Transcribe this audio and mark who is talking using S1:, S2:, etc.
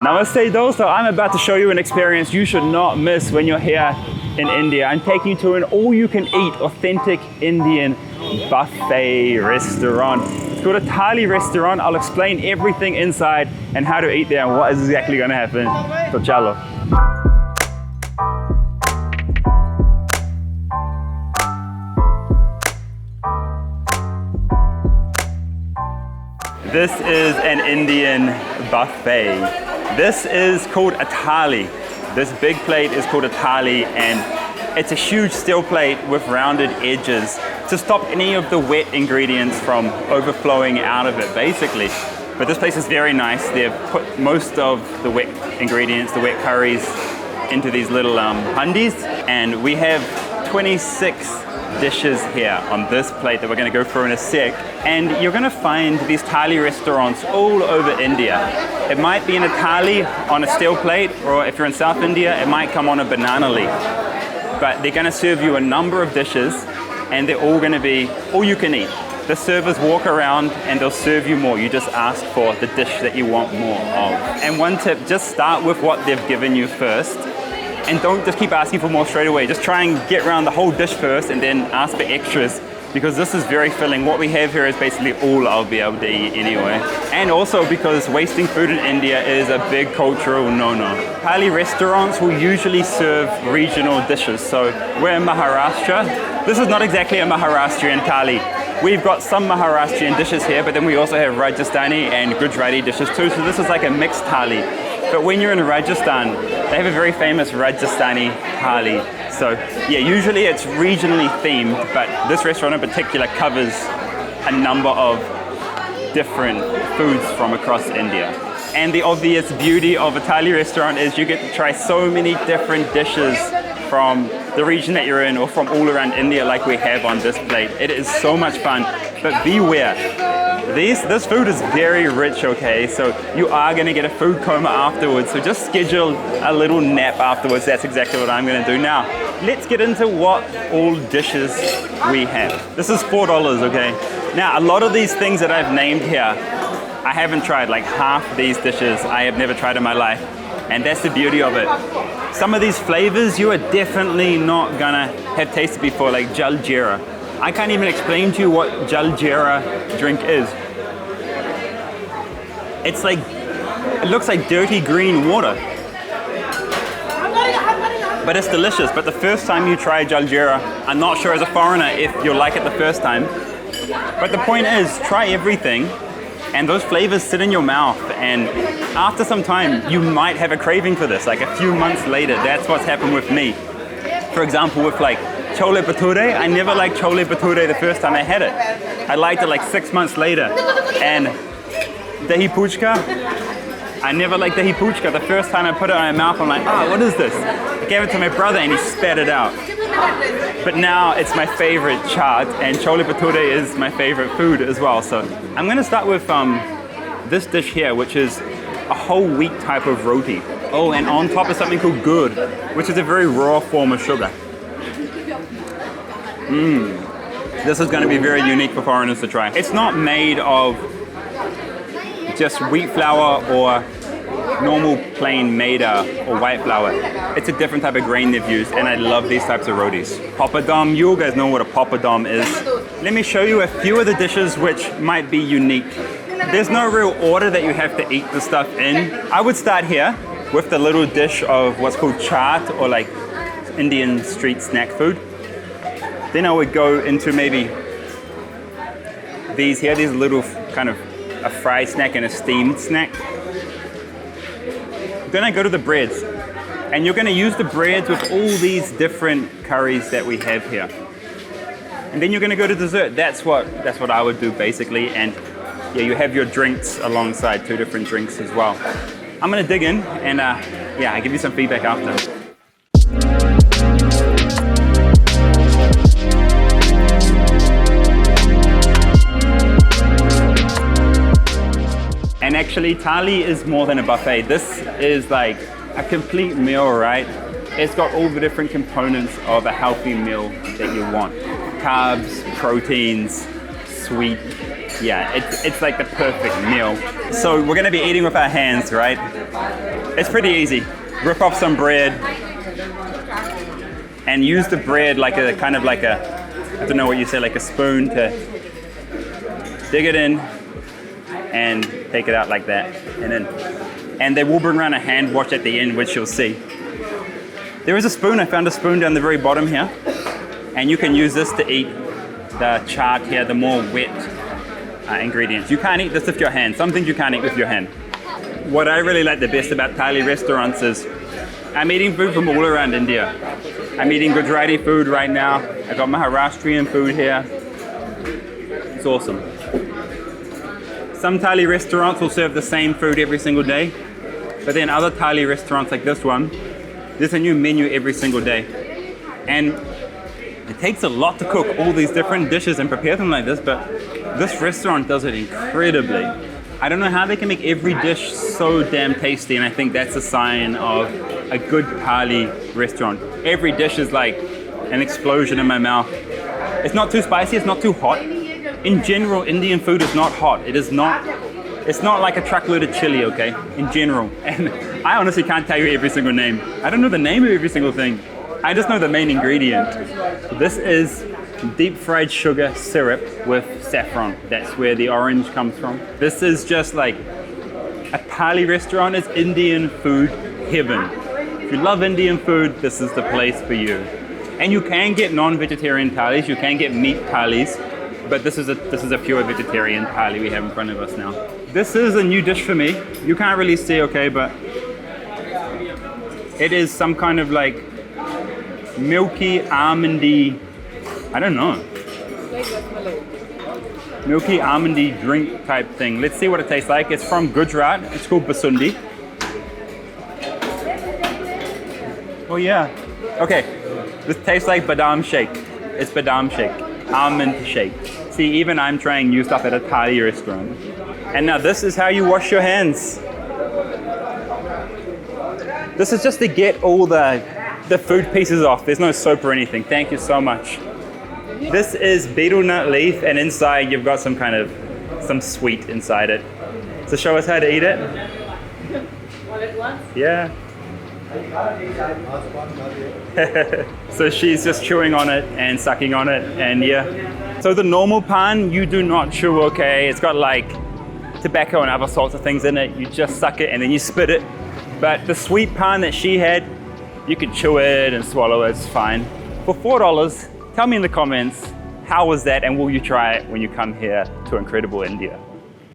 S1: Namaste dosto, I'm about to show you an experience you should not miss when you're here in India. I'm taking you to an all-you-can-eat authentic Indian buffet restaurant. It's called a Thali restaurant. I'll explain everything inside and how to eat there and what is exactly going to happen. So chalo. This is an Indian buffet. This is called a thali. This big plate is called a thali, and it's a huge steel plate with rounded edges to stop any of the wet ingredients from overflowing out of it, basically. But this place is very nice. They've put most of the wet ingredients, the wet curries, into these little handis, and we have 26 dishes here on this plate that we're going to go through in a sec. And you're going to find these thali restaurants all over India. It might be in a thali on a steel plate, or if you're in South India, it might come on a banana leaf. But they're going to serve you a number of dishes, and they're all going to be all you can eat. The servers walk around and they'll serve you more. You just ask for the dish that you want more of. And one tip, just start with what they've given you first. And don't just keep asking for more straight away. Just try and get around the whole dish first and then ask for extras, because this is very filling. What we have here is basically all I'll be able to eat anyway. And also because wasting food in India is a big cultural no-no. Thali restaurants will usually serve regional dishes. So we're in Maharashtra. This is not exactly a Maharashtrian thali. We've got some Maharashtrian dishes here, but then we also have Rajasthani and Gujarati dishes too. So this is like a mixed thali. But when you're in Rajasthan, they have a very famous Rajasthani thali. So yeah, usually it's regionally themed, but this restaurant in particular covers a number of different foods from across India. And the obvious beauty of a Thali restaurant is you get to try so many different dishes from the region that you're in or from all around India, like we have on this plate. It is so much fun, but beware. This food is very rich, okay? So you are going to get a food coma afterwards. So just schedule a little nap afterwards. That's exactly what I'm going to do now. Let's get into what all dishes we have. This is $4, okay? Now, a lot of these things that I've named here, I haven't tried. Like half of these dishes I have never tried in my life. And that's the beauty of it. Some of these flavors you are definitely not going to have tasted before, like jal jeera. I can't even explain to you what jal jeera drink is. It's like, it looks like dirty green water. But it's delicious. But the first time you try jal jeera, I'm not sure as a foreigner if you'll like it the first time. But the point is, try everything and those flavors sit in your mouth, and after some time you might have a craving for this, like a few months later. That's what's happened with me. For example, with like chole bhature, I never liked chole bhature the first time I had it. I liked it like 6 months later. And dahi puchka, I never liked dahi puchka. The first time I put it in my mouth, I'm like, what is this? I gave it to my brother and he spat it out. But now it's my favorite chaat, and chole bhature is my favorite food as well. So I'm going to start with this dish here, which is a whole wheat type of roti. Oh, and on top is something called gur, which is a very raw form of sugar. This is going to be very unique for foreigners to try. It's not made of just wheat flour or normal plain maida or white flour. It's a different type of grain they've used, and I love these types of rotis. Papadum, you guys know what a papadum is. Let me show you a few of the dishes which might be unique. There's no real order that you have to eat the stuff in. I would start here with the little dish of what's called chaat, or like Indian street snack food. Then I would go into maybe these here, these little kind of a fried snack and a steamed snack. Then I go to the breads, and you're going to use the breads with all these different curries that we have here. And then you're going to go to dessert. That's what I would do basically. And yeah, you have your drinks alongside, 2 different drinks as well. I'm going to dig in and I'll give you some feedback after. And actually, thali is more than a buffet. This is like a complete meal, right? It's got all the different components of a healthy meal that you want. Carbs, proteins, sweet, Yeah, it's like the perfect meal. So we're gonna be eating with our hands, right? It's pretty easy. Rip off some bread and use the bread like a kind of like a, I don't know what you say, like a spoon to dig it in and take it out like that. And they will bring around a hand wash at the end, which you'll see. There is a spoon, I found a spoon down the very bottom here. And you can use this to eat the chaat here, the more wet ingredients. You can't eat this with your hand. Some things you can't eat with your hand. What I really like the best about Thali restaurants is I'm eating food from all around India. I'm eating Gujarati food right now. I got Maharashtrian food here. It's awesome. Some Thali restaurants will serve the same food every single day, but then other Thali restaurants like this one, there's a new menu every single day. And it takes a lot to cook all these different dishes and prepare them like this, but this restaurant does it incredibly. I don't know how they can make every dish so damn tasty, and I think that's a sign of a good Thali restaurant. Every dish is like an explosion in my mouth. It's not too spicy, it's not too hot. In general, Indian food is not hot. It's not like a truckload of chili, okay? In general. And I honestly can't tell you every single name. I don't know the name of every single thing. I just know the main ingredient. This is deep fried sugar syrup with saffron. That's where the orange comes from. This is just like a Thali restaurant is Indian food heaven. If you love Indian food, this is the place for you. And you can get non-vegetarian thalis, you can get meat thalis, but this is a pure vegetarian thali we have in front of us now. This is a new dish for me. You can't really see, okay, but it is some kind of like milky, almondy, I don't know. Milky, almondy drink type thing. Let's see what it tastes like. It's from Gujarat. It's called basundi. Oh yeah. Okay. This tastes like badam shake. It's badam shake. Almond shake. See, even I'm trying new stuff at a Thai restaurant. And now this is how you wash your hands. This is just to get all the food pieces off. There's no soap or anything. Thank you so much. This is betel nut leaf, and inside you've got some sweet inside it. So show us how to eat it.
S2: All at once?
S1: Yeah. So she's just chewing on it and sucking on it, and yeah. So the normal pan, you do not chew, okay? It's got like tobacco and other sorts of things in it. You just suck it and then you spit it. But the sweet pan that she had, you can chew it and swallow it, it's fine. For $4, tell me in the comments, how was that, and will you try it when you come here to incredible India?